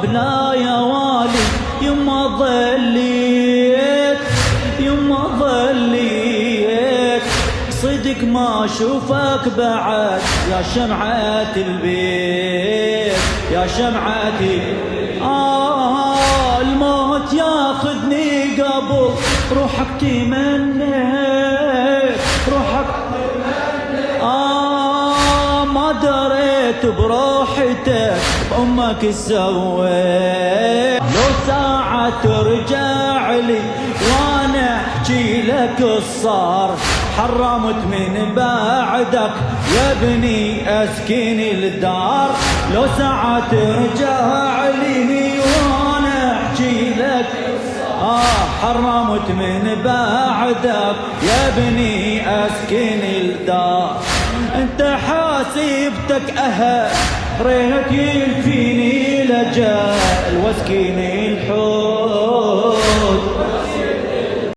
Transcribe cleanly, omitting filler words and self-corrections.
بلا يا والي يما ظليت يما ظليت صدق ما اشوفك بعد يا شمعة البيت يا شمعة الموت ياخذني قبل روحك تمنيت روحك ما دريت بروحتك بأمك سويت لو ساعة ترجع لي وانا احكي لك الصار حرمت من بعدك يا ابني اسكن الدار لو ساعة ترجع لي وانا احكي لك حرمت من بعدك يا ابني اسكن الدار انت حاسبتك ريت يلفيني لجال واسكن الحب